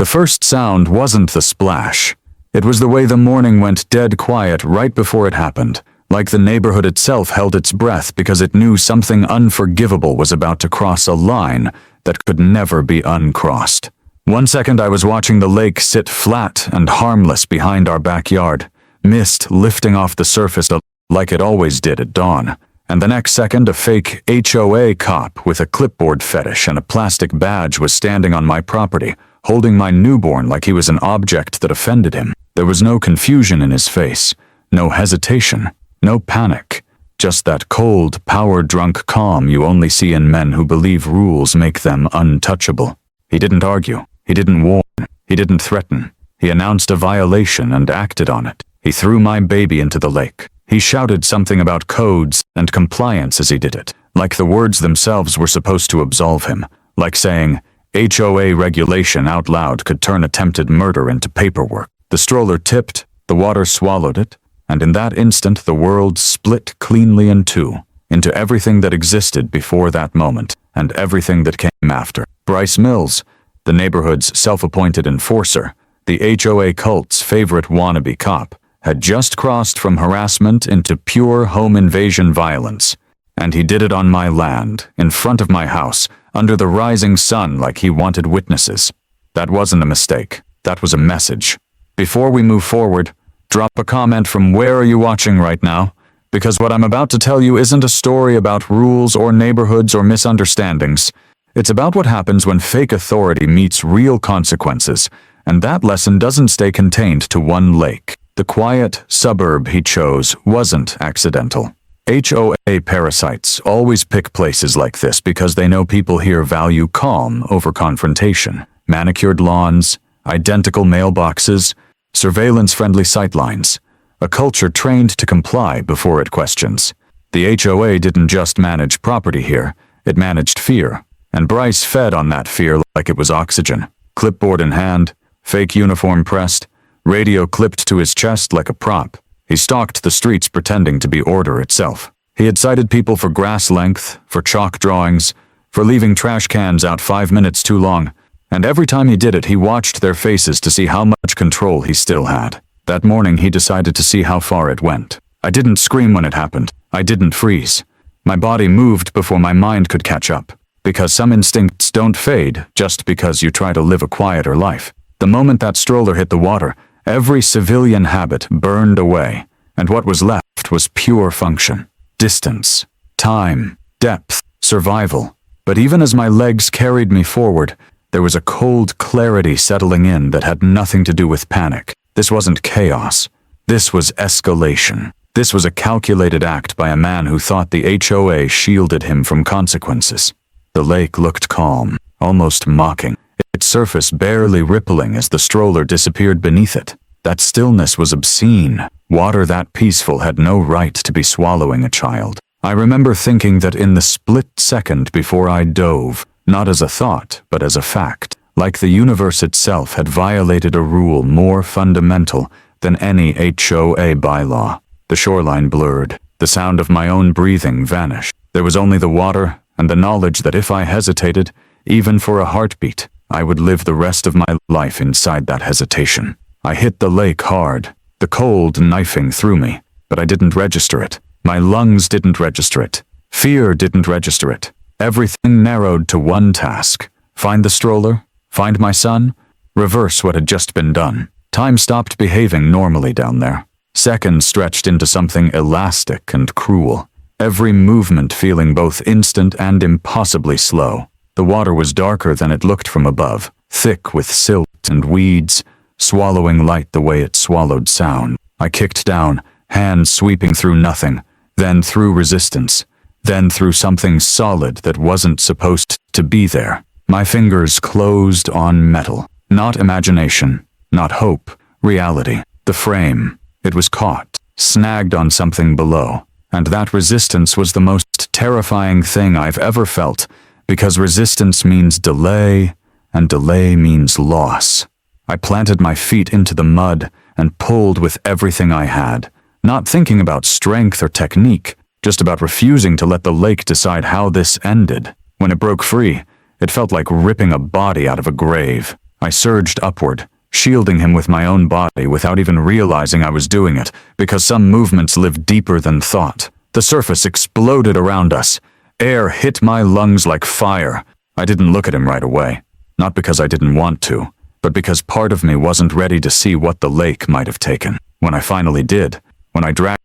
The first sound wasn't the splash. It was the way the morning went dead quiet right before it happened, like the neighborhood itself held its breath because it knew something unforgivable was about to cross a line that could never be uncrossed. 1 second I was watching the lake sit flat and harmless behind our backyard, mist lifting off the surface like it always did at dawn. And the next second a fake HOA cop with a clipboard fetish and a plastic badge was standing on my property, holding my newborn like he was an object that offended him. There was no confusion in his face, no hesitation, no panic, just that cold, power-drunk calm you only see in men who believe rules make them untouchable. He didn't argue, he didn't warn, he didn't threaten. He announced a violation and acted on it. He threw my baby into the lake. He shouted something about codes and compliance as he did it, like the words themselves were supposed to absolve him, like saying, HOA regulation out loud could turn attempted murder into paperwork. The stroller tipped, the water swallowed it, and in that instant the world split cleanly in two, into everything that existed before that moment, and everything that came after. Bryce Mills, the neighborhood's self-appointed enforcer, the HOA cult's favorite wannabe cop, had just crossed from harassment into pure home invasion violence. And he did it on my land, in front of my house, under the rising sun like he wanted witnesses. That wasn't a mistake. That was a message. Before we move forward, drop a comment from where are you watching right now, because what I'm about to tell you isn't a story about rules or neighborhoods or misunderstandings. It's about what happens when fake authority meets real consequences, and that lesson doesn't stay contained to one lake. The quiet suburb he chose wasn't accidental. HOA parasites always pick places like this because they know people here value calm over confrontation. Manicured lawns, identical mailboxes, surveillance-friendly sightlines. A culture trained to comply before it questions. The HOA didn't just manage property here, it managed fear. And Bryce fed on that fear like it was oxygen. Clipboard in hand, fake uniform pressed, radio clipped to his chest like a prop. He stalked the streets pretending to be order itself. He had cited people for grass length, for chalk drawings, for leaving trash cans out 5 minutes too long, and every time he did it he watched their faces to see how much control he still had. That morning he decided to see how far it went. I didn't scream when it happened. I didn't freeze. My body moved before my mind could catch up, because some instincts don't fade just because you try to live a quieter life. The moment that stroller hit the water, every civilian habit burned away, and what was left was pure function. Distance, time, depth, survival. But even as my legs carried me forward, there was a cold clarity settling in that had nothing to do with panic. This wasn't chaos. This was escalation. This was a calculated act by a man who thought the HOA shielded him from consequences. The lake looked calm, almost mocking, its surface barely rippling as the stroller disappeared beneath it. That stillness was obscene. Water that peaceful had no right to be swallowing a child. I remember thinking that in the split second before I dove, not as a thought, but as a fact, like the universe itself had violated a rule more fundamental than any HOA bylaw. The shoreline blurred. The sound of my own breathing vanished. There was only the water and the knowledge that if I hesitated, even for a heartbeat, I would live the rest of my life inside that hesitation. I hit the lake hard, the cold knifing through me, but I didn't register it. My lungs didn't register it. Fear didn't register it. Everything narrowed to one task. Find the stroller, find my son, reverse what had just been done. Time stopped behaving normally down there. Seconds stretched into something elastic and cruel. Every movement feeling both instant and impossibly slow. The water was darker than it looked from above, thick with silt and weeds, swallowing light the way it swallowed sound. I kicked down, hands sweeping through nothing, then through resistance, then through something solid that wasn't supposed to be there. My fingers closed on metal. Not imagination, not hope, reality. The frame. It was caught, snagged on something below. And that resistance was the most terrifying thing I've ever felt, because resistance means delay, and delay means loss. I planted my feet into the mud and pulled with everything I had, not thinking about strength or technique, just about refusing to let the lake decide how this ended. When it broke free, it felt like ripping a body out of a grave. I surged upward, shielding him with my own body without even realizing I was doing it, because some movements live deeper than thought. The surface exploded around us. Air hit my lungs like fire. I didn't look at him right away, not because I didn't want to, but because part of me wasn't ready to see what the lake might have taken. When I finally did, when I dragged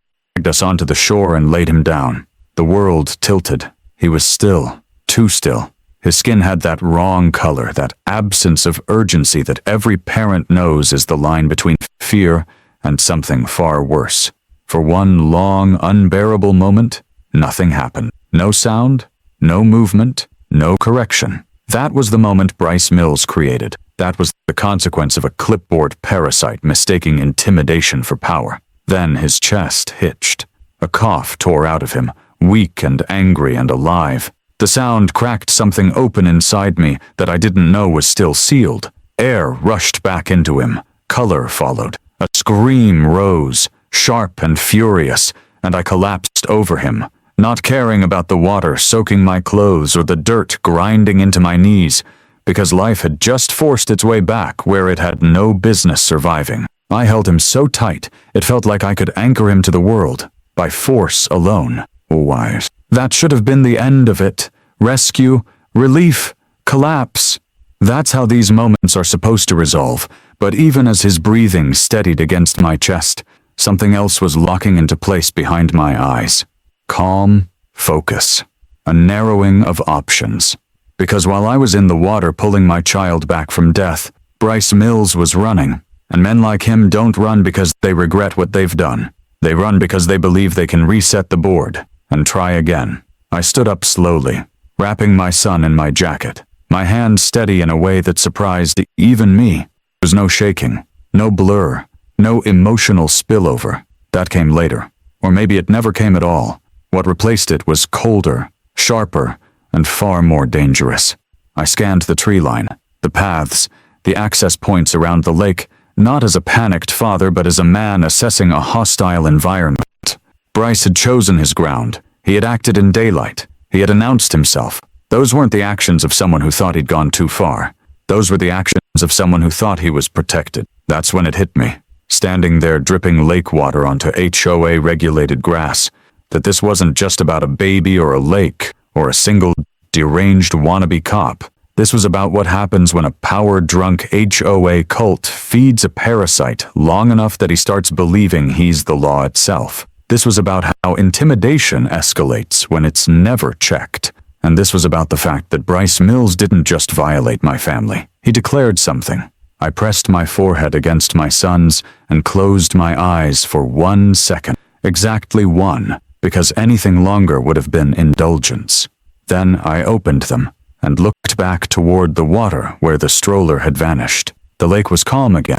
us onto the shore and laid him down, the world tilted. He was still, too still. His skin had that wrong color, that absence of urgency that every parent knows is the line between fear and something far worse. For one long, unbearable moment, nothing happened. No sound, no movement, no correction. That was the moment Bryce Mills created. That was the consequence of a clipboard parasite mistaking intimidation for power. Then his chest hitched. A cough tore out of him, weak and angry and alive. The sound cracked something open inside me that I didn't know was still sealed. Air rushed back into him. Color followed. A scream rose, sharp and furious, and I collapsed over him, not caring about the water soaking my clothes or the dirt grinding into my knees, because life had just forced its way back where it had no business surviving. I held him so tight, it felt like I could anchor him to the world, by force alone. Why? That should have been the end of it. Rescue, relief, collapse. That's how these moments are supposed to resolve, but even as his breathing steadied against my chest, something else was locking into place behind my eyes. Calm, focus, a narrowing of options. Because while I was in the water pulling my child back from death, Bryce Mills was running, and men like him don't run because they regret what they've done. They run because they believe they can reset the board and try again. I stood up slowly, wrapping my son in my jacket, my hand steady in a way that surprised even me. There was no shaking, no blur, no emotional spillover. That came later, or maybe it never came at all. What replaced it was colder, sharper, and far more dangerous. I scanned the tree line, the paths, the access points around the lake, not as a panicked father but as a man assessing a hostile environment. Bryce had chosen his ground. He had acted in daylight. He had announced himself. Those weren't the actions of someone who thought he'd gone too far. Those were the actions of someone who thought he was protected. That's when it hit me, standing there dripping lake water onto HOA-regulated grass, that this wasn't just about a baby or a lake or a single deranged wannabe cop. This was about what happens when a power-drunk HOA cult feeds a parasite long enough that he starts believing he's the law itself. This was about how intimidation escalates when it's never checked. And this was about the fact that Bryce Mills didn't just violate my family. He declared something. I pressed my forehead against my son's and closed my eyes for 1 second. Exactly one, because anything longer would have been indulgence. Then I opened them and looked back toward the water where the stroller had vanished. The lake was calm again,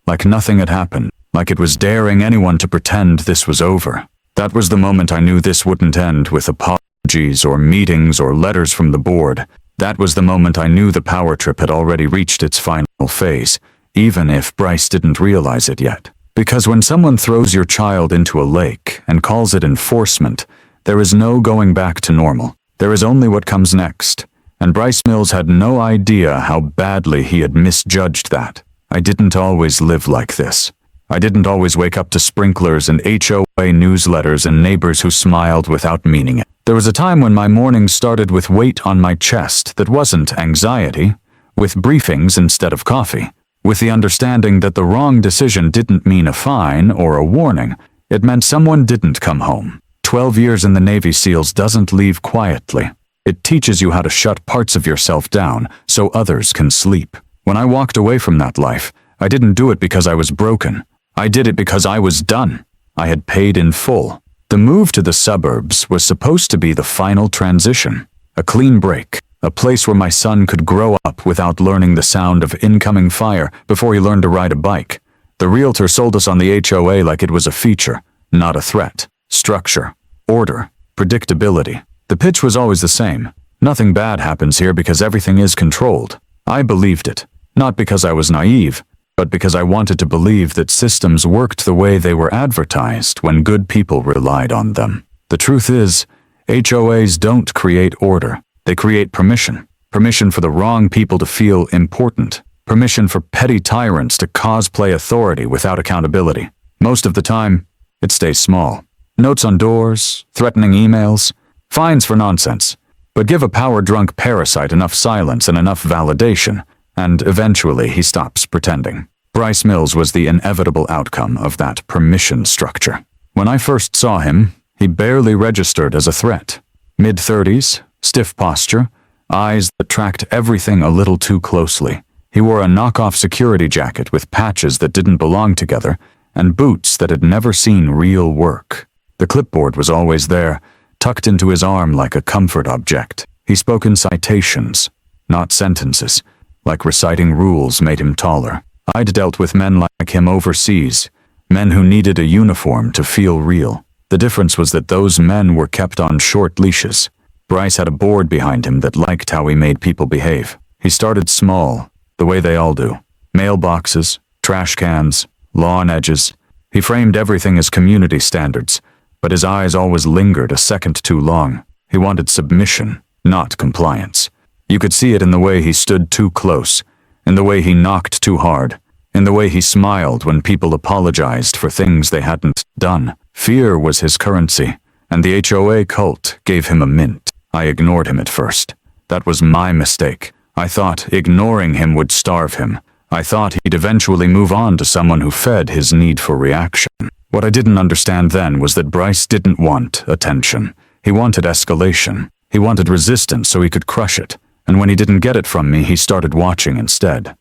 like nothing had happened, like it was daring anyone to pretend this was over. That was the moment I knew this wouldn't end with apologies or meetings or letters from the board. That was the moment I knew the power trip had already reached its final phase, even if Bryce didn't realize it yet. Because when someone throws your child into a lake and calls it enforcement, there is no going back to normal. There is only what comes next. And Bryce Mills had no idea how badly he had misjudged that. I didn't always live like this. I didn't always wake up to sprinklers and HOA newsletters and neighbors who smiled without meaning it. There was a time when my mornings started with weight on my chest that wasn't anxiety, with briefings instead of coffee, with the understanding that the wrong decision didn't mean a fine or a warning. It meant someone didn't come home. 12 years in the Navy SEALs doesn't leave quietly. It teaches you how to shut parts of yourself down so others can sleep. When I walked away from that life, I didn't do it because I was broken. I did it because I was done. I had paid in full. The move to the suburbs was supposed to be the final transition. A clean break. A place where my son could grow up without learning the sound of incoming fire before he learned to ride a bike. The realtor sold us on the HOA like it was a feature, not a threat. Structure, order, predictability. The pitch was always the same. Nothing bad happens here because everything is controlled. I believed it, not because I was naive, but because I wanted to believe that systems worked the way they were advertised when good people relied on them. The truth is, HOAs don't create order. They create permission. Permission for the wrong people to feel important. permission for petty tyrants to cosplay authority without accountability. Most of the time, it stays small. Notes on doors, threatening emails, fines for nonsense. But give a power-drunk parasite enough silence and enough validation, and eventually he stops pretending. Bryce Mills was the inevitable outcome of that permission structure. When I first saw him, he barely registered as a threat. Mid-30s, stiff posture, eyes that tracked everything a little too closely. He wore a knockoff security jacket with patches that didn't belong together, and boots that had never seen real work. The clipboard was always there, tucked into his arm like a comfort object. He spoke in citations, not sentences, like reciting rules made him taller. I'd dealt with men like him overseas, men who needed a uniform to feel real. The difference was that those men were kept on short leashes. Bryce had a board behind him that liked how he made people behave. He started small, the way they all do. Mailboxes, trash cans, lawn edges. He framed everything as community standards, but his eyes always lingered a second too long. He wanted submission, not compliance. You could see it in the way he stood too close, in the way he knocked too hard, in the way he smiled when people apologized for things they hadn't done. Fear was his currency, and the HOA cult gave him a mint. I ignored him at first. That was my mistake. I thought ignoring him would starve him. I thought he'd eventually move on to someone who fed his need for reaction. What I didn't understand then was that Bryce didn't want attention. He wanted escalation. He wanted resistance so he could crush it. And when he didn't get it from me, he started watching instead.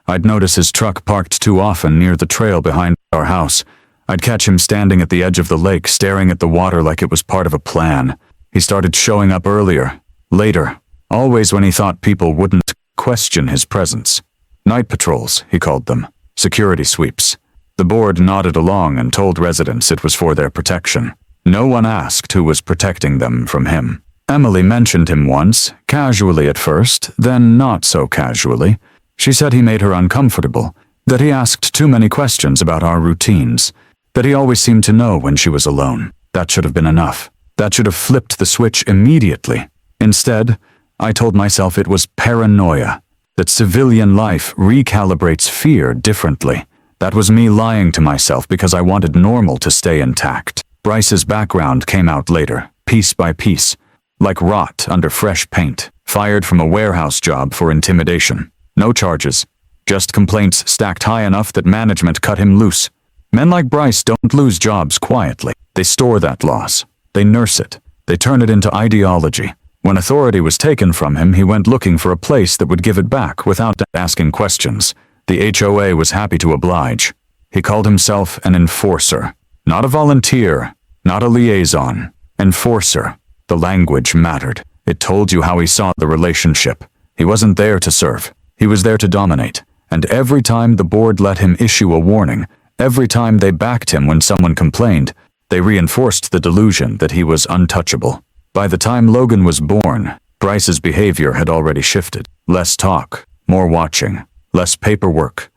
I'd notice his truck parked too often near the trail behind our house. I'd catch him standing at the edge of the lake, staring at the water like it was part of a plan. He started showing up earlier, later, always when he thought people wouldn't question his presence. Night patrols, he called them. Security sweeps. The board nodded along and told residents it was for their protection. No one asked who was protecting them from him. Emily mentioned him once, casually at first, then not so casually. She said he made her uncomfortable, that he asked too many questions about our routines, that he always seemed to know when she was alone. That should have been enough. That should have flipped the switch immediately. Instead, I told myself it was paranoia, that civilian life recalibrates fear differently. That was me lying to myself because I wanted normal to stay intact. Bryce's background came out later, piece by piece, like rot under fresh paint. Fired from a warehouse job for intimidation. No charges, just complaints stacked high enough that management cut him loose. Men like Bryce don't lose jobs quietly. They store that loss. They nurse it. They turn it into ideology. When authority was taken from him, he went looking for a place that would give it back without asking questions. The HOA was happy to oblige. He called himself an enforcer. Not a volunteer, not a liaison. Enforcer. The language mattered. It told you how he saw the relationship. He wasn't there to serve. He was there to dominate. And every time the board let him issue a warning, every time they backed him when someone complained, they reinforced the delusion that he was untouchable. By the time Logan was born, Bryce's behavior had already shifted. Less talk, more watching. Less paperwork,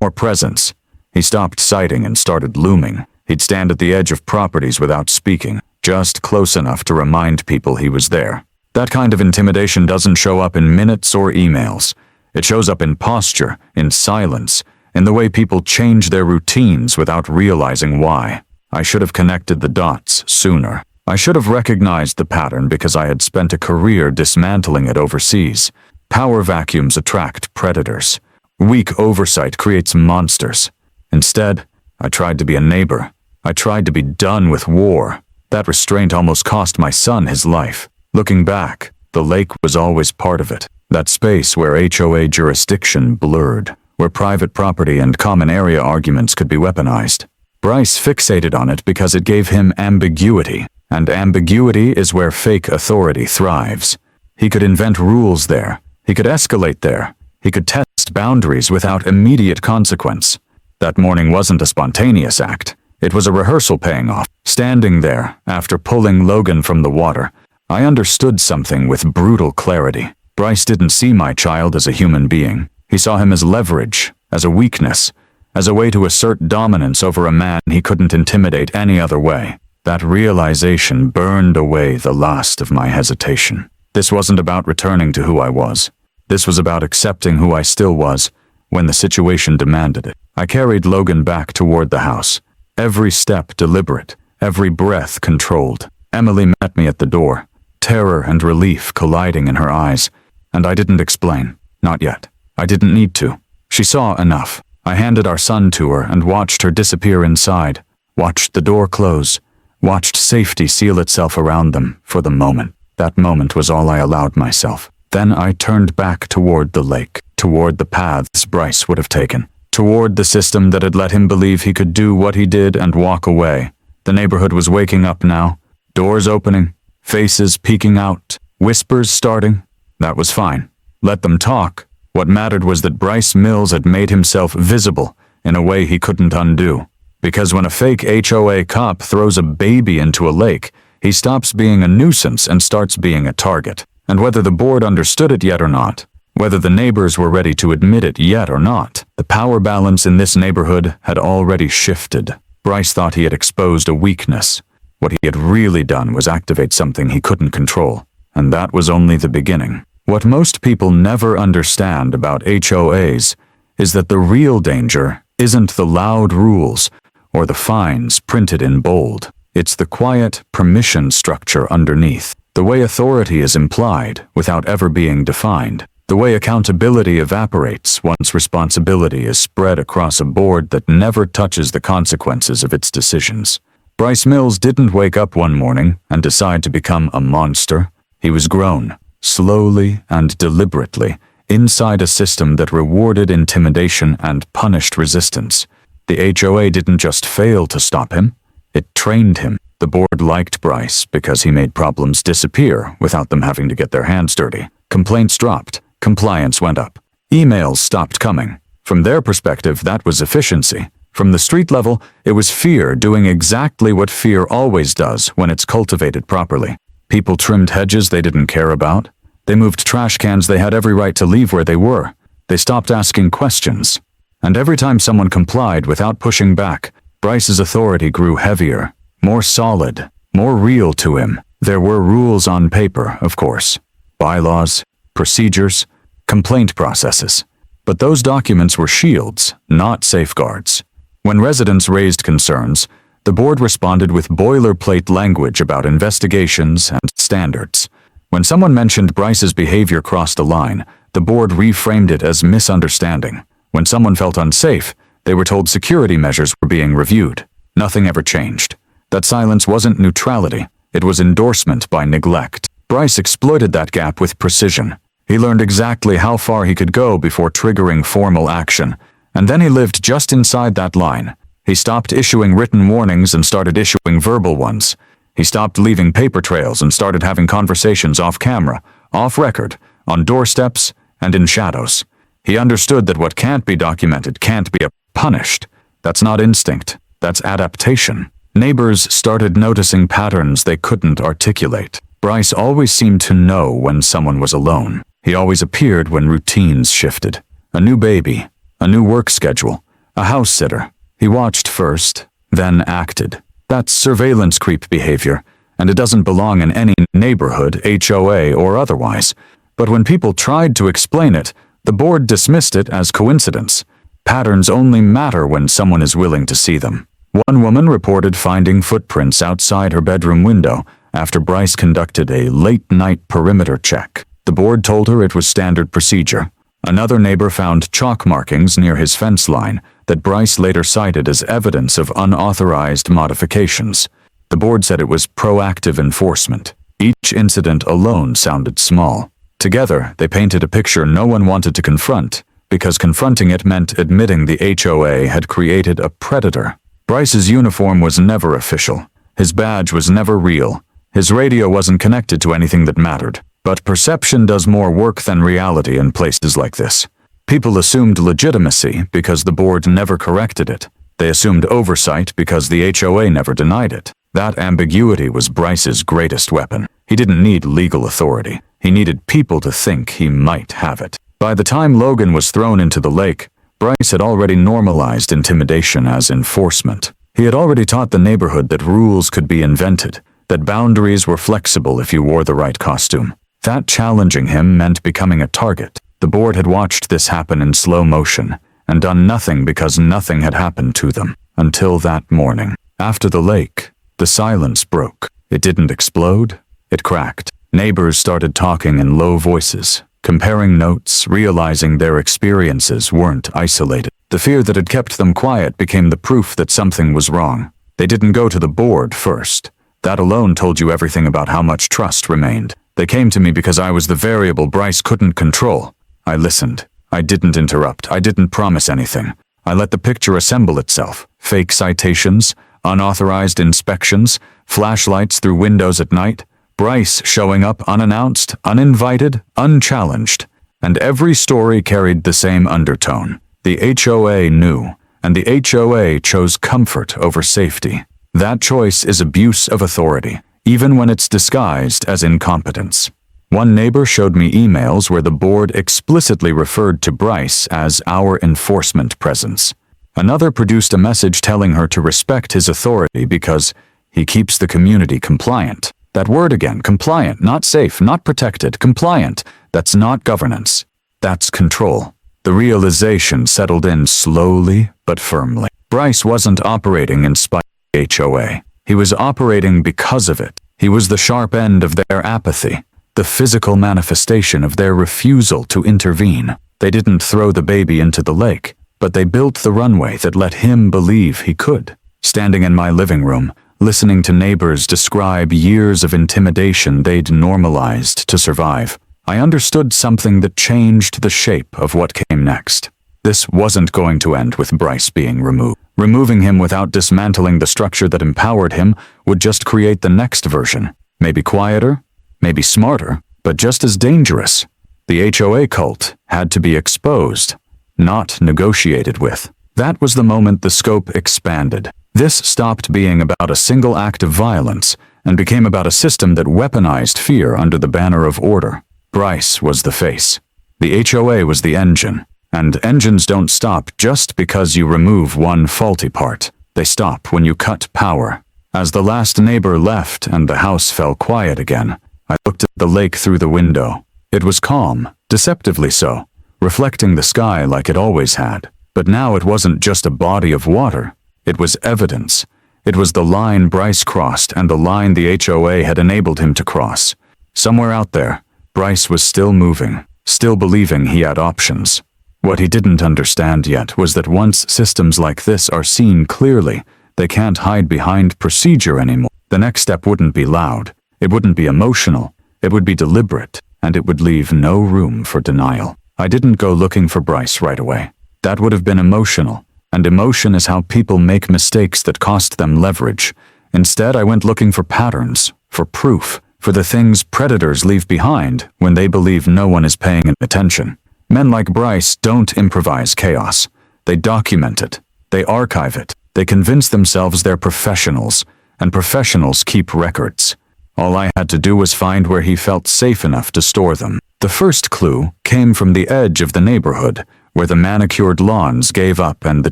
more presence. He stopped citing and started looming. He'd stand at the edge of properties without speaking, just close enough to remind people he was there. That kind of intimidation doesn't show up in minutes or emails. It shows up in posture, in silence, in the way people change their routines without realizing why. I should have connected the dots sooner. I should have recognized the pattern because I had spent a career dismantling it overseas. Power vacuums attract predators. Weak oversight creates monsters. Instead, I tried to be a neighbor. I tried to be done with war. That restraint almost cost my son his life. Looking back, the lake was always part of it. That space where HOA jurisdiction blurred, where private property and common area arguments could be weaponized. Bryce fixated on it because it gave him ambiguity, and ambiguity is where fake authority thrives. He could invent rules there. He could escalate there. He could test boundaries without immediate consequence. That morning wasn't a spontaneous act. It was a rehearsal paying off. Standing there, after pulling Logan from the water, I understood something with brutal clarity. Bryce didn't see my child as a human being. He saw him as leverage, as a weakness, as a way to assert dominance over a man he couldn't intimidate any other way. That realization burned away the last of my hesitation. This wasn't about returning to who I was. This was about accepting who I still was when the situation demanded it. I carried Logan back toward the house, every step deliberate, every breath controlled. Emily met me at the door, terror and relief colliding in her eyes, and I didn't explain. Not yet. I didn't need to. She saw enough. I handed our son to her and watched her disappear inside, watched the door close, watched safety seal itself around them for the moment. That moment was all I allowed myself. Then I turned back toward the lake, toward the paths Bryce would have taken, toward the system that had let him believe he could do what he did and walk away. The neighborhood was waking up now, doors opening, faces peeking out, whispers starting. That was fine. Let them talk. What mattered was that Bryce Mills had made himself visible in a way he couldn't undo. Because when a fake HOA cop throws a baby into a lake, he stops being a nuisance and starts being a target. And whether the board understood it yet or not, whether the neighbors were ready to admit it yet or not, the power balance in this neighborhood had already shifted. Bryce thought he had exposed a weakness. What he had really done was activate something he couldn't control, and that was only the beginning. What most people never understand about HOAs is that the real danger isn't the loud rules or the fines printed in bold. It's the quiet permission structure underneath, the way authority is implied without ever being defined, the way accountability evaporates once responsibility is spread across a board that never touches the consequences of its decisions. Bryce Mills didn't wake up one morning and decide to become a monster. He was grown, slowly and deliberately, inside a system that rewarded intimidation and punished resistance. The HOA didn't just fail to stop him, it trained him. The board liked Bryce because he made problems disappear without them having to get their hands dirty. Complaints dropped, compliance went up, emails stopped coming. From their perspective, that was efficiency. From the street level, it was fear doing exactly what fear always does when it's cultivated properly. People trimmed hedges they didn't care about. They moved trash cans they had every right to leave where they were. They stopped asking questions. And every time someone complied without pushing back, Bryce's authority grew heavier, more solid, more real to him. There were rules on paper, of course. Bylaws, procedures, complaint processes. But those documents were shields, not safeguards. When residents raised concerns, the board responded with boilerplate language about investigations and standards. When someone mentioned Bryce's behavior crossed a line, the board reframed it as misunderstanding. When someone felt unsafe, they were told security measures were being reviewed. Nothing ever changed. That silence wasn't neutrality, it was endorsement by neglect. Bryce exploited that gap with precision. He learned exactly how far he could go before triggering formal action, and then he lived just inside that line. He stopped issuing written warnings and started issuing verbal ones. He stopped leaving paper trails and started having conversations off camera, off record, on doorsteps, and in shadows. He understood that what can't be documented can't be punished. That's not instinct, that's adaptation. Neighbors started noticing patterns they couldn't articulate. Bryce always seemed to know when someone was alone. He always appeared when routines shifted. A new baby, a new work schedule, a house sitter. He watched first, then acted. That's surveillance creep behavior, and it doesn't belong in any neighborhood, HOA or otherwise. But when people tried to explain it, the board dismissed it as coincidence. Patterns only matter when someone is willing to see them. One woman reported finding footprints outside her bedroom window after Bryce conducted a late-night perimeter check. The board told her it was standard procedure. Another neighbor found chalk markings near his fence line that Bryce later cited as evidence of unauthorized modifications. The board said it was proactive enforcement. Each incident alone sounded small. Together, they painted a picture no one wanted to confront, because confronting it meant admitting the HOA had created a predator. Bryce's uniform was never official. His badge was never real. His radio wasn't connected to anything that mattered. But perception does more work than reality in places like this. People assumed legitimacy because the board never corrected it. They assumed oversight because the HOA never denied it. That ambiguity was Bryce's greatest weapon. He didn't need legal authority. He needed people to think he might have it. By the time Logan was thrown into the lake, Bryce had already normalized intimidation as enforcement. He had already taught the neighborhood that rules could be invented, that boundaries were flexible if you wore the right costume. That challenging him meant becoming a target. The The board had watched this happen in slow motion and done nothing because nothing had happened to them until that morning. After the lake, the silence broke. It didn't explode, it cracked. Neighbors started talking in low voices, comparing notes, realizing their experiences weren't isolated. The fear that had kept them quiet became the proof that something was wrong. They didn't go to the board first. That alone told you everything about how much trust remained. They came to me because I was the variable Bryce couldn't control. I listened. I didn't interrupt. I didn't promise anything. I let the picture assemble itself. Fake citations, unauthorized inspections, flashlights through windows at night, Bryce showing up unannounced, uninvited, unchallenged. And every story carried the same undertone. The HOA knew, and the HOA chose comfort over safety. That choice is abuse of authority, even when it's disguised as incompetence. One neighbor showed me emails where the board explicitly referred to Bryce as our enforcement presence. Another produced a message telling her to respect his authority because he keeps the community compliant. That word again, compliant, not safe, not protected, compliant. That's not governance. That's control. The realization settled in slowly but firmly. Bryce wasn't operating in spite of HOA. He was operating because of it. He was the sharp end of their apathy, the physical manifestation of their refusal to intervene. They didn't throw the baby into the lake, but they built the runway that let him believe he could. Standing in my living room, listening to neighbors describe years of intimidation they'd normalized to survive, I understood something that changed the shape of what came next. This wasn't going to end with Bryce being removed. Removing him without dismantling the structure that empowered him would just create the next version. Maybe quieter, maybe smarter, but just as dangerous. The HOA cult had to be exposed, not negotiated with. That was the moment the scope expanded. This stopped being about a single act of violence and became about a system that weaponized fear under the banner of order. Bryce was the face. The HOA was the engine. And engines don't stop just because you remove one faulty part. They stop when you cut power. As the last neighbor left and the house fell quiet again, I looked at the lake through the window. It was calm, deceptively so, reflecting the sky like it always had. But now it wasn't just a body of water. It was evidence. It was the line Bryce crossed and the line the HOA had enabled him to cross. Somewhere out there, Bryce was still moving, still believing he had options. What he didn't understand yet was that once systems like this are seen clearly, they can't hide behind procedure anymore. The next step wouldn't be loud, it wouldn't be emotional, it would be deliberate, and it would leave no room for denial. I didn't go looking for Bryce right away. That would have been emotional, and emotion is how people make mistakes that cost them leverage. Instead, I went looking for patterns, for proof, for the things predators leave behind when they believe no one is paying attention. Men like Bryce don't improvise chaos. They document it. They archive it. They convince themselves they're professionals, and professionals keep records. All I had to do was find where he felt safe enough to store them. The first clue came from the edge of the neighborhood, where the manicured lawns gave up and the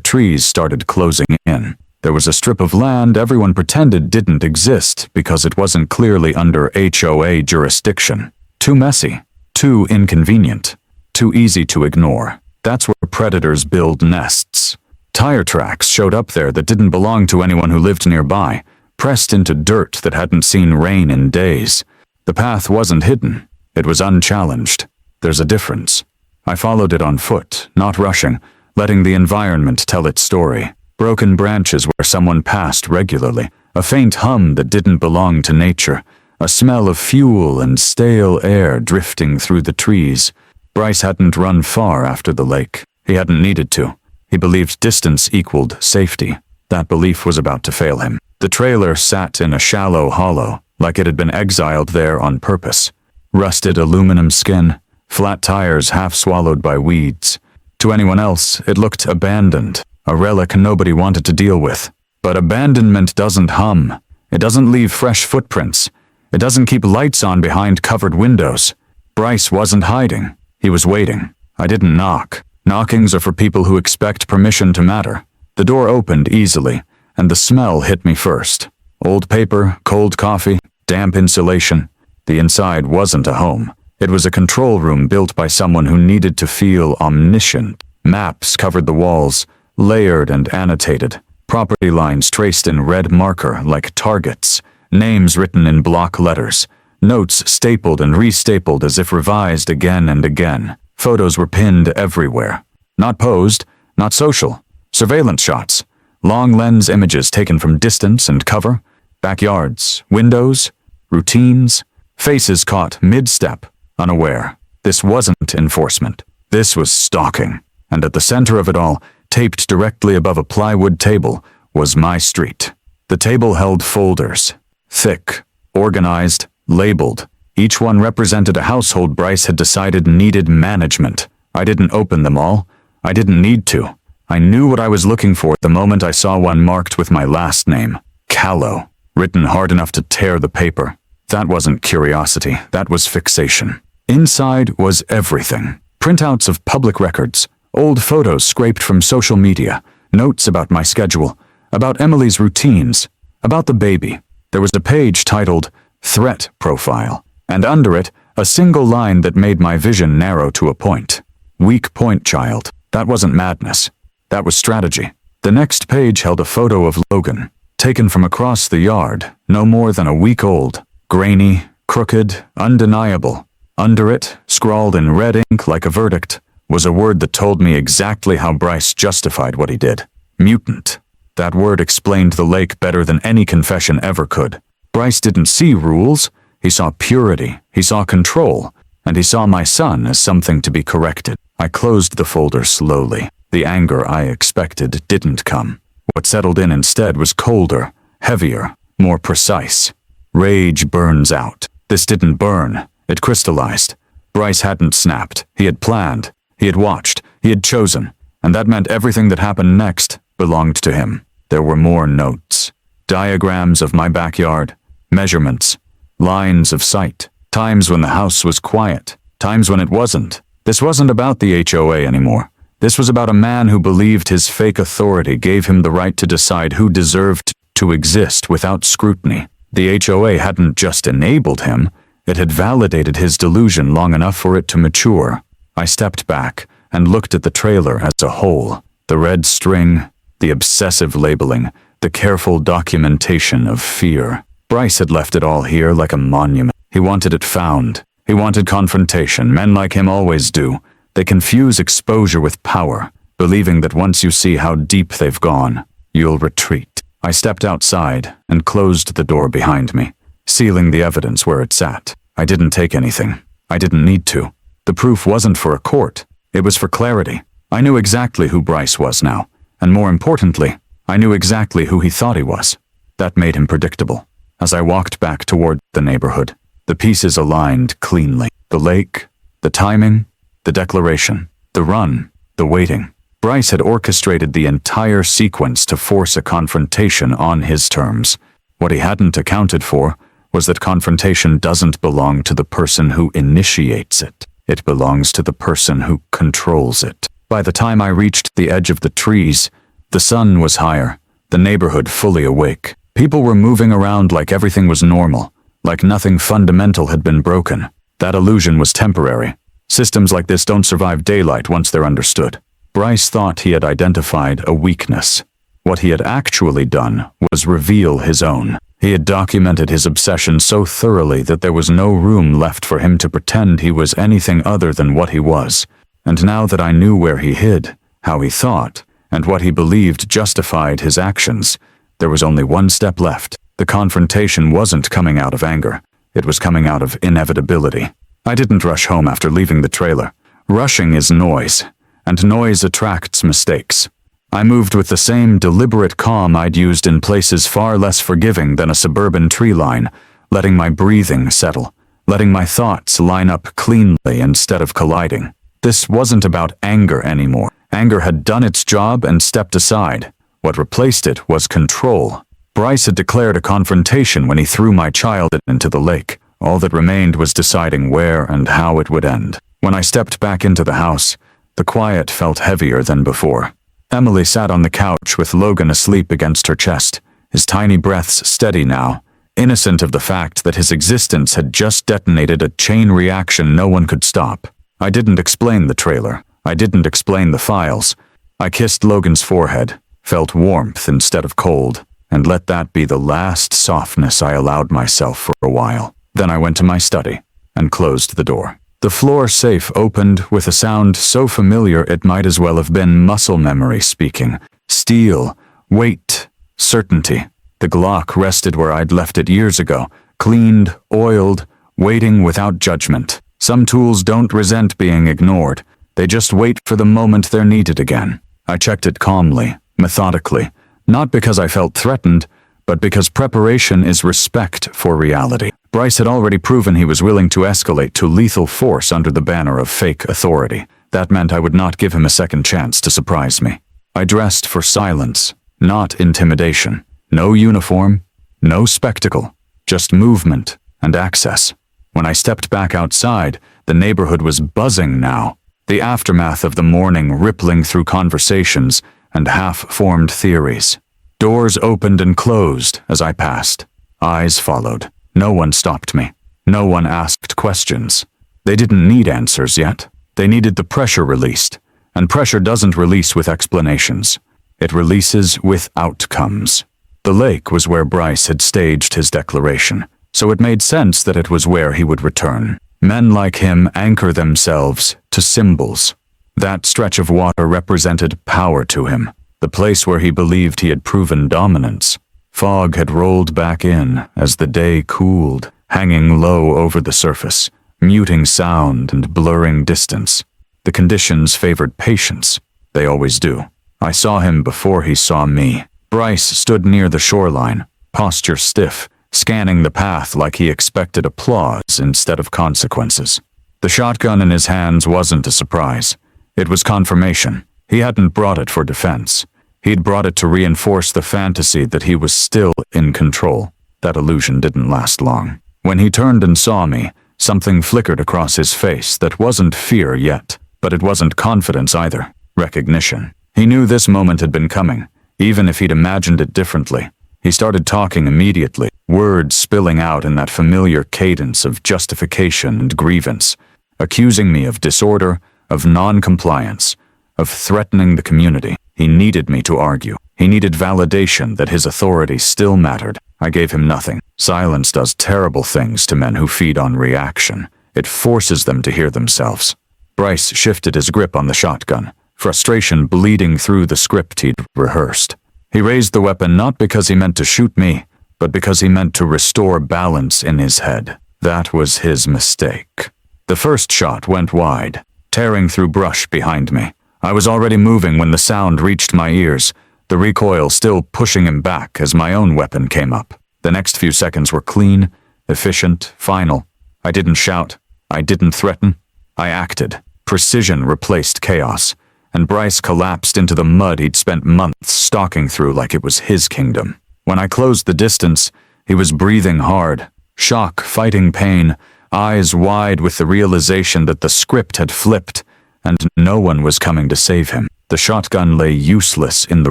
trees started closing in. There was a strip of land everyone pretended didn't exist because it wasn't clearly under HOA jurisdiction. Too messy. Too inconvenient. Too easy to ignore. That's where predators build nests. Tire tracks showed up there that didn't belong to anyone who lived nearby, pressed into dirt that hadn't seen rain in days. The path wasn't hidden. It was unchallenged. There's a difference. I followed it on foot, not rushing, letting the environment tell its story. Broken branches where someone passed regularly, a faint hum that didn't belong to nature, a smell of fuel and stale air drifting through the trees. Bryce hadn't run far after the lake. He hadn't needed to. He believed distance equaled safety. That belief was about to fail him. The trailer sat in a shallow hollow, like it had been exiled there on purpose. Rusted aluminum skin, flat tires half swallowed by weeds. To anyone else, it looked abandoned, a relic nobody wanted to deal with. But abandonment doesn't hum. It doesn't leave fresh footprints. It doesn't keep lights on behind covered windows. Bryce wasn't hiding. He was waiting. I didn't knock. Knockings are for people who expect permission to matter. The door opened easily, and the smell hit me first. Old paper, cold coffee, damp insulation. The inside wasn't a home. It was a control room built by someone who needed to feel omniscient. Maps covered the walls, layered and annotated. Property lines traced in red marker like targets. Names written in block letters. Notes stapled and restapled as if revised again and again. Photos were pinned everywhere. Not posed, not social. Surveillance shots. Long lens images taken from distance and cover. Backyards, windows, routines. Faces caught mid-step, unaware. This wasn't enforcement. This was stalking. And at the center of it all, taped directly above a plywood table, was my street. The table held folders. Thick, organized, labeled. Each one represented a household Bryce had decided needed management. I didn't open them all. I didn't need to. I knew what I was looking for the moment I saw one marked with my last name, Callow, written hard enough to tear the paper. That wasn't curiosity, that was fixation. Inside was everything. Printouts of public records, old photos scraped from social media, notes about my schedule, about Emily's routines, about the baby. There was a page titled Threat Profile, and under it, a single line that made my vision narrow to a point. Weak point, child. That wasn't madness. That was strategy. The next page held a photo of Logan, taken from across the yard, no more than a week old. Grainy, crooked, undeniable. Under it, scrawled in red ink like a verdict, was a word that told me exactly how Bryce justified what he did. Mutant. That word explained the lake better than any confession ever could. Bryce didn't see rules. He saw purity. He saw control. And he saw my son as something to be corrected. I closed the folder slowly. The anger I expected didn't come. What settled in instead was colder, heavier, more precise. Rage burns out. This didn't burn. It crystallized. Bryce hadn't snapped. He had planned. He had watched. He had chosen. And that meant everything that happened next belonged to him. There were more notes. Diagrams of my backyard. Measurements. Lines of sight. Times when the house was quiet. Times when it wasn't. This wasn't about the HOA anymore. This was about a man who believed his fake authority gave him the right to decide who deserved to exist without scrutiny. The HOA hadn't just enabled him, it had validated his delusion long enough for it to mature. I stepped back and looked at the trailer as a whole. The red string, the obsessive labeling, the careful documentation of fear. Bryce had left it all here like a monument. He wanted it found. He wanted confrontation. Men like him always do. They confuse exposure with power, believing that once you see how deep they've gone, you'll retreat. I stepped outside and closed the door behind me, sealing the evidence where it sat. I didn't take anything. I didn't need to. The proof wasn't for a court. It was for clarity. I knew exactly who Bryce was now, and more importantly, I knew exactly who he thought he was. That made him predictable. As I walked back toward the neighborhood, the pieces aligned cleanly. The lake, the timing, the declaration, the run, the waiting. Bryce had orchestrated the entire sequence to force a confrontation on his terms. What he hadn't accounted for was that confrontation doesn't belong to the person who initiates it. It belongs to the person who controls it. By the time I reached the edge of the trees, the sun was higher, the neighborhood fully awake. People were moving around like everything was normal, like nothing fundamental had been broken. That illusion was temporary. Systems like this don't survive daylight once they're understood. Bryce thought he had identified a weakness. What he had actually done was reveal his own. He had documented his obsession so thoroughly that there was no room left for him to pretend he was anything other than what he was. And now that I knew where he hid, how he thought, and what he believed justified his actions, there was only one step left. The confrontation wasn't coming out of anger. It was coming out of inevitability. I didn't rush home after leaving the trailer. Rushing is noise, and noise attracts mistakes. I moved with the same deliberate calm I'd used in places far less forgiving than a suburban tree line, letting my breathing settle, letting my thoughts line up cleanly instead of colliding. This wasn't about anger anymore. Anger had done its job and stepped aside. What replaced it was control. Bryce had declared a confrontation when he threw my child into the lake. All that remained was deciding where and how it would end. When I stepped back into the house, the quiet felt heavier than before. Emily sat on the couch with Logan asleep against her chest, his tiny breaths steady now, innocent of the fact that his existence had just detonated a chain reaction no one could stop. I didn't explain the trailer. I didn't explain the files. I kissed Logan's forehead, felt warmth instead of cold, and let that be the last softness I allowed myself for a while. Then I went to my study and closed the door. The floor safe opened with a sound so familiar it might as well have been muscle memory speaking. Steel, weight, certainty. The Glock rested where I'd left it years ago, cleaned, oiled, waiting without judgment. Some tools don't resent being ignored. They just wait for the moment they're needed again. I checked it calmly, methodically, not because I felt threatened, but because preparation is respect for reality. Bryce had already proven he was willing to escalate to lethal force under the banner of fake authority. That meant I would not give him a second chance to surprise me. I dressed for silence, not intimidation. No uniform, no spectacle, just movement and access. When I stepped back outside, the neighborhood was buzzing now, the aftermath of the morning rippling through conversations and half-formed theories. Doors opened and closed as I passed. Eyes followed. No one stopped me. No one asked questions. They didn't need answers yet. They needed the pressure released, and pressure doesn't release with explanations. It releases with outcomes. The lake was where Bryce had staged his declaration, so it made sense that it was where he would return. Men like him anchor themselves to symbols. That stretch of water represented power to him, the place where he believed he had proven dominance. Fog had rolled back in as the day cooled, hanging low over the surface, muting sound and blurring distance. The conditions favored patience. They always do. I saw him before he saw me. Bryce stood near the shoreline, posture stiff, scanning the path like he expected applause instead of consequences. The shotgun in his hands wasn't a surprise. It was confirmation. He hadn't brought it for defense. He'd brought it to reinforce the fantasy that he was still in control. That illusion didn't last long. When he turned and saw me, something flickered across his face that wasn't fear yet, but it wasn't confidence either. Recognition. He knew this moment had been coming, even if he'd imagined it differently. He started talking immediately, words spilling out in that familiar cadence of justification and grievance, accusing me of disorder, of non-compliance, of threatening the community. He needed me to argue. He needed validation that his authority still mattered. I gave him nothing. Silence does terrible things to men who feed on reaction. It forces them to hear themselves. Bryce shifted his grip on the shotgun, frustration bleeding through the script he'd rehearsed. He raised the weapon not because he meant to shoot me, but because he meant to restore balance in his head. That was his mistake. The first shot went wide, tearing through brush behind me. I was already moving when the sound reached my ears, the recoil still pushing him back as my own weapon came up. The next few seconds were clean, efficient, final. I didn't shout. I didn't threaten. I acted. Precision replaced chaos, and Bryce collapsed into the mud he'd spent months stalking through like it was his kingdom. When I closed the distance, he was breathing hard, shock fighting pain, eyes wide with the realization that the script had flipped, and no one was coming to save him. The shotgun lay useless in the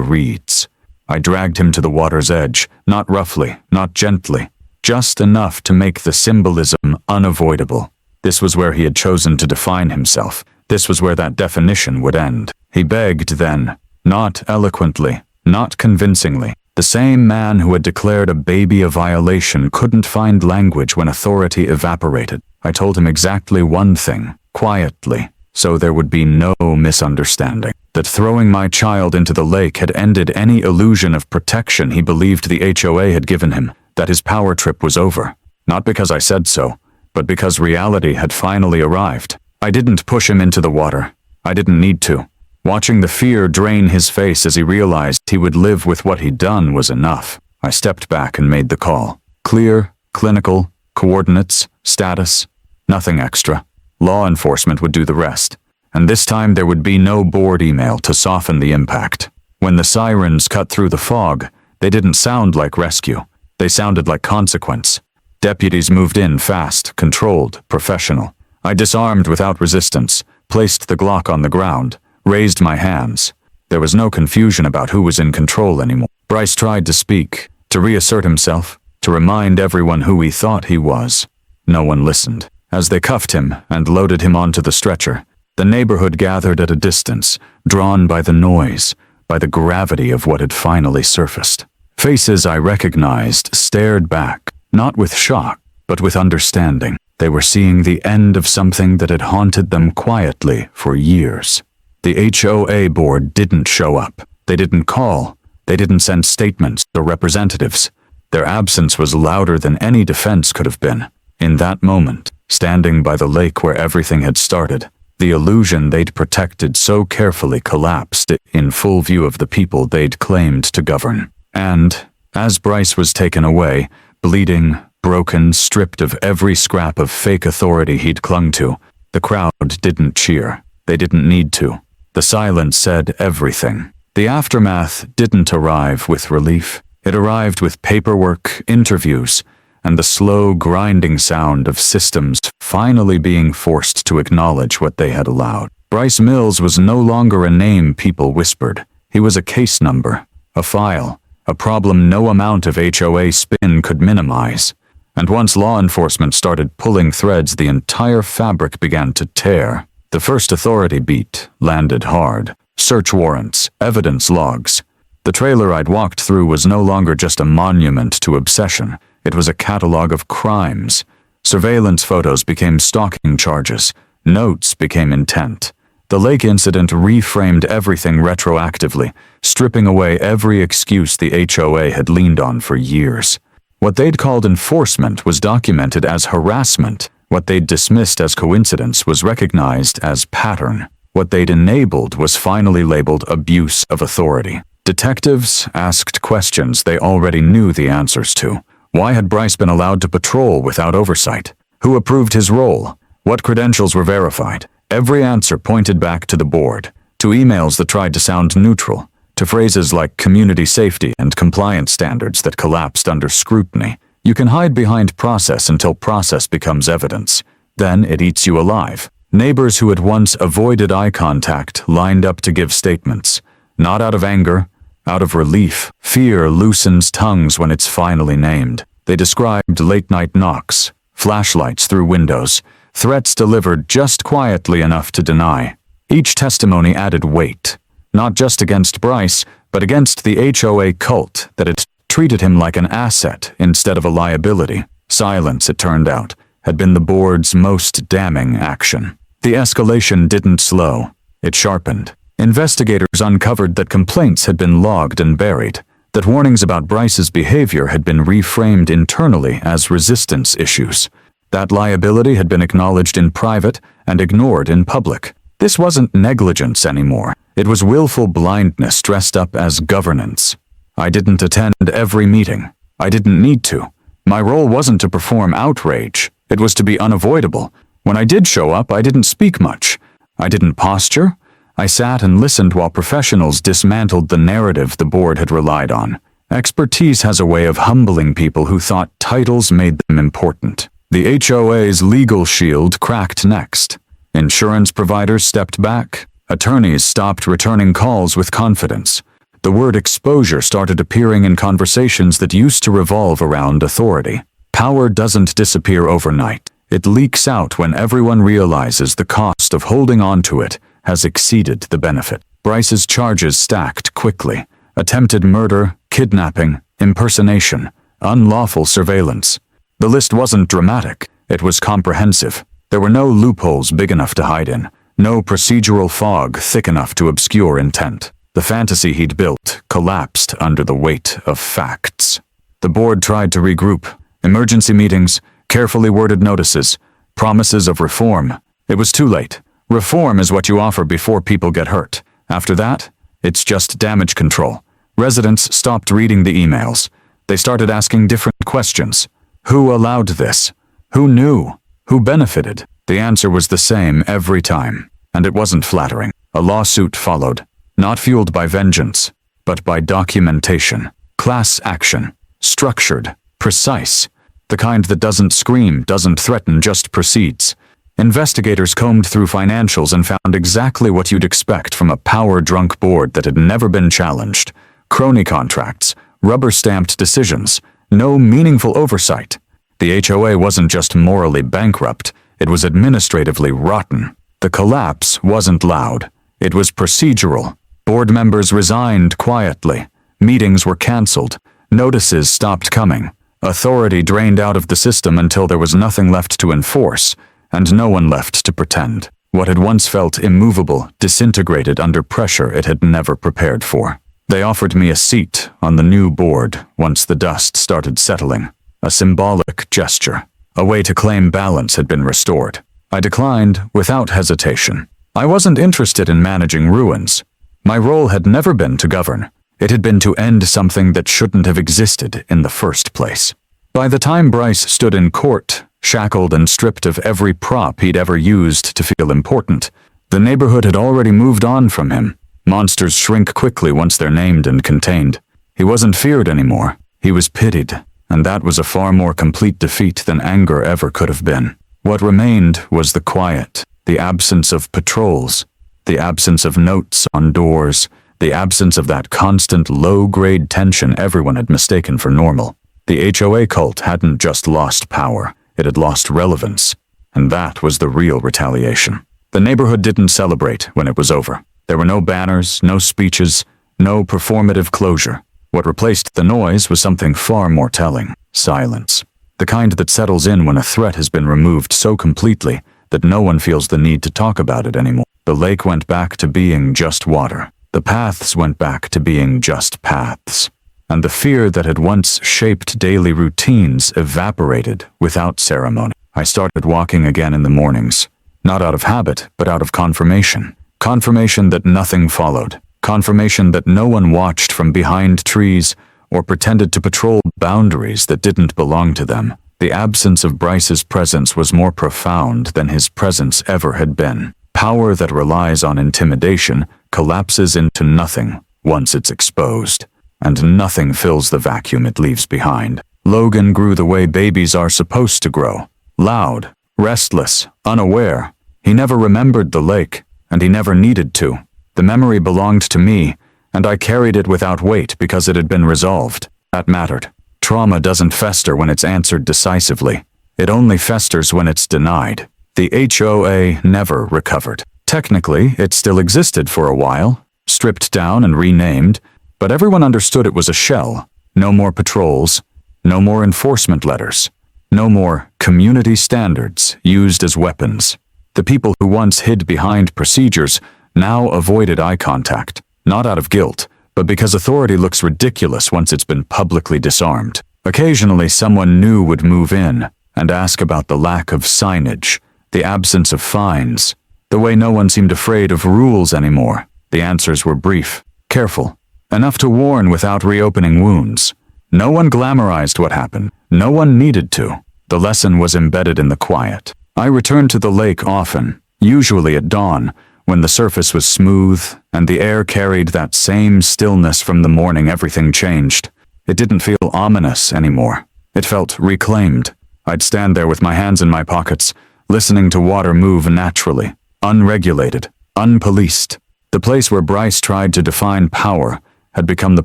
reeds. I dragged him to the water's edge, not roughly, not gently, just enough to make the symbolism unavoidable. This was where he had chosen to define himself. This was where that definition would end. He begged then, not eloquently, not convincingly. The same man who had declared a baby a violation couldn't find language when authority evaporated. I told him exactly one thing, quietly, so there would be no misunderstanding. That throwing my child into the lake had ended any illusion of protection he believed the HOA had given him, that his power trip was over. Not because I said so, but because reality had finally arrived. I didn't push him into the water. I didn't need to. Watching the fear drain his face as he realized he would live with what he'd done was enough. I stepped back and made the call. Clear, clinical, coordinates, status, nothing extra. Law enforcement would do the rest. And this time there would be no board email to soften the impact. When the sirens cut through the fog, they didn't sound like rescue. They sounded like consequence. Deputies moved in fast, controlled, professional. I disarmed without resistance, placed the Glock on the ground, raised my hands. There was no confusion about who was in control anymore. Bryce tried to speak, to reassert himself, to remind everyone who he thought he was. No one listened. As they cuffed him and loaded him onto the stretcher, the neighborhood gathered at a distance, drawn by the noise, by the gravity of what had finally surfaced. Faces I recognized stared back, not with shock, but with understanding. They were seeing the end of something that had haunted them quietly for years. The HOA board didn't show up. They didn't call. They didn't send statements or representatives. Their absence was louder than any defense could have been. In that moment, standing by the lake where everything had started, the illusion they'd protected so carefully collapsed in full view of the people they'd claimed to govern. And, as Bryce was taken away, bleeding, broken, stripped of every scrap of fake authority he'd clung to, the crowd didn't cheer. They didn't need to. The silence said everything. The aftermath didn't arrive with relief. It arrived with paperwork, interviews, and the slow, grinding sound of systems finally being forced to acknowledge what they had allowed. Bryce Mills was no longer a name people whispered. He was a case number, a file, a problem no amount of HOA spin could minimize. And once law enforcement started pulling threads, the entire fabric began to tear. The first authority beat landed hard. Search warrants, evidence logs. The trailer I'd walked through was no longer just a monument to obsession. It was a catalog of crimes. Surveillance photos became stalking charges. Notes became intent. The lake incident reframed everything retroactively, stripping away every excuse the HOA had leaned on for years. What they'd called enforcement was documented as harassment. What they'd dismissed as coincidence was recognized as pattern. What they'd enabled was finally labeled abuse of authority. Detectives asked questions they already knew the answers to. Why had Bryce been allowed to patrol without oversight? Who approved his role? What credentials were verified? Every answer pointed back to the board, to emails that tried to sound neutral, to phrases like community safety and compliance standards that collapsed under scrutiny. You can hide behind process until process becomes evidence. Then it eats you alive. Neighbors who had once avoided eye contact lined up to give statements, not out of anger, out of relief. Fear loosens tongues when it's finally named. They described late-night knocks, flashlights through windows, threats delivered just quietly enough to deny. Each testimony added weight, not just against Bryce, but against the HOA cult that had treated him like an asset instead of a liability. Silence, it turned out, had been the board's most damning action. The escalation didn't slow. It sharpened. Investigators uncovered that complaints had been logged and buried, that warnings about Bryce's behavior had been reframed internally as resistance issues. That liability had been acknowledged in private and ignored in public. This wasn't negligence anymore. It was willful blindness dressed up as governance. I didn't attend every meeting. I didn't need to. My role wasn't to perform outrage. It was to be unavoidable. When I did show up, I didn't speak much. I didn't posture. I sat and listened while professionals dismantled the narrative the board had relied on. Expertise has a way of humbling people who thought titles made them important. The HOA's legal shield cracked next. Insurance providers stepped back. Attorneys stopped returning calls with confidence. The word exposure started appearing in conversations that used to revolve around authority. Power doesn't disappear overnight. It leaks out when everyone realizes the cost of holding on to it has exceeded the benefit. Bryce's charges stacked quickly. Attempted murder, kidnapping, impersonation, unlawful surveillance. The list wasn't dramatic. It was comprehensive. There were no loopholes big enough to hide in, no procedural fog thick enough to obscure intent. The fantasy he'd built collapsed under the weight of facts. The board tried to regroup. Emergency meetings, carefully worded notices, promises of reform. It was too late. Reform is what you offer before people get hurt. After that, it's just damage control. Residents stopped reading the emails. They started asking different questions. Who allowed this? Who knew? Who benefited? The answer was the same every time, and it wasn't flattering. A lawsuit followed, not fueled by vengeance, but by documentation. Class action. Structured. Precise. The kind that doesn't scream, doesn't threaten, just proceeds. Investigators combed through financials and found exactly what you'd expect from a power-drunk board that had never been challenged. Crony contracts, rubber-stamped decisions, No meaningful oversight. The HOA wasn't just morally bankrupt, it was administratively rotten. The collapse wasn't loud. It was procedural. Board members resigned quietly. Meetings were cancelled. Notices stopped coming. Authority drained out of the system until there was nothing left to enforce, and no one left to pretend. What had once felt immovable disintegrated under pressure it had never prepared for. They offered me a seat on the new board once the dust started settling. A symbolic gesture. A way to claim balance had been restored. I declined without hesitation. I wasn't interested in managing ruins. My role had never been to govern. It had been to end something that shouldn't have existed in the first place. By the time Bryce stood in court, shackled and stripped of every prop he'd ever used to feel important, the neighborhood had already moved on from him. Monsters shrink quickly once they're named and contained. He wasn't feared anymore. He was pitied, and that was a far more complete defeat than anger ever could have been. What remained was the quiet, the absence of patrols, the absence of notes on doors, the absence of that constant low-grade tension everyone had mistaken for normal. The HOA cult hadn't just lost power, it had lost relevance, and that was the real retaliation. The neighborhood didn't celebrate when it was over. There were no banners, no speeches, no performative closure. What replaced the noise was something far more telling: silence. The kind that settles in when a threat has been removed so completely that no one feels the need to talk about it anymore. The lake went back to being just water. The paths went back to being just paths. And the fear that had once shaped daily routines evaporated without ceremony. I started walking again in the mornings, not out of habit, but out of confirmation. Confirmation that nothing followed. Confirmation that no one watched from behind trees or pretended to patrol boundaries that didn't belong to them. The absence of Bryce's presence was more profound than his presence ever had been. Power that relies on intimidation collapses into nothing once it's exposed, and nothing fills the vacuum it leaves behind. Logan grew the way babies are supposed to grow. Loud, restless, unaware. He never remembered the lake, and he never needed to. The memory belonged to me, and I carried it without weight because it had been resolved. That mattered. Trauma doesn't fester when it's answered decisively. It only festers when it's denied. The HOA never recovered. Technically, it still existed for a while, stripped down and renamed, but everyone understood it was a shell. No more patrols, no more enforcement letters, no more community standards used as weapons. The people who once hid behind procedures now avoided eye contact, not out of guilt, but because authority looks ridiculous once it's been publicly disarmed. Occasionally, someone new would move in and ask about the lack of signage, the absence of fines, the way no one seemed afraid of rules anymore. The answers were brief, careful, enough to warn without reopening wounds. No one glamorized what happened. No one needed to. The lesson was embedded in the quiet. I returned to the lake often, usually at dawn, when the surface was smooth and the air carried that same stillness from the morning everything changed. It didn't feel ominous anymore. It felt reclaimed. I'd stand there with my hands in my pockets, listening to water move naturally, unregulated, unpoliced. The place where Bryce tried to define power had become the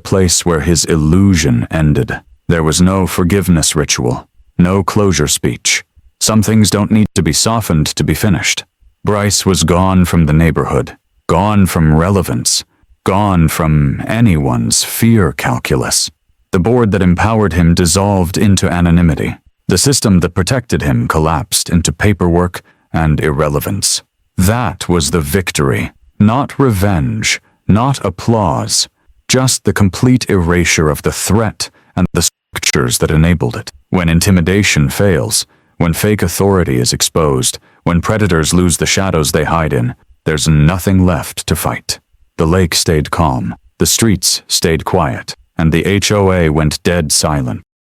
place where his illusion ended. There was no forgiveness ritual, no closure speech. Some things don't need to be softened to be finished. Bryce was gone from the neighborhood, gone from relevance, gone from anyone's fear calculus. The board that empowered him dissolved into anonymity. The system that protected him collapsed into paperwork and irrelevance. That was the victory, not revenge, not applause, just the complete erasure of the threat and the structures that enabled it. When intimidation fails, when fake authority is exposed, when predators lose the shadows they hide in, there's nothing left to fight. The lake stayed calm, the streets stayed quiet, and the HOA went dead silent.